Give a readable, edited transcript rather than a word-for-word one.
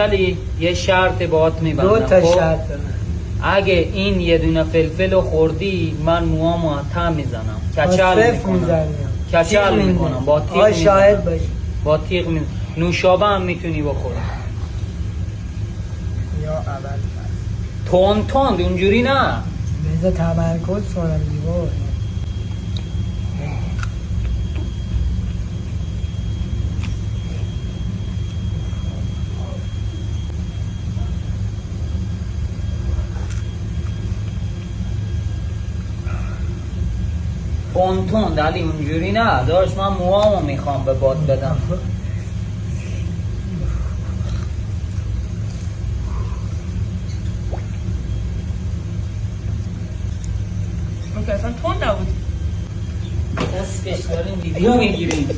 ولی یه شرط باهات میبندم. دو تا شرط دارم. اگه این یه دونه فلفل رو خوردی من موامو تا میزنم، کچل میکنم، کچل میکنم با تیغ میزنم. شاهد باشی. با تیغ میزنم. نوشابه هم میتونی بخوری. یا اول تند اونجوری نه. بذار تمرکز کنم دیوار. تند علی اونجوری نه داشت، من موامو میخوام به باد بدم. اوکی اصلا تند نبود. دست کش داریم ویدیو میگیریم.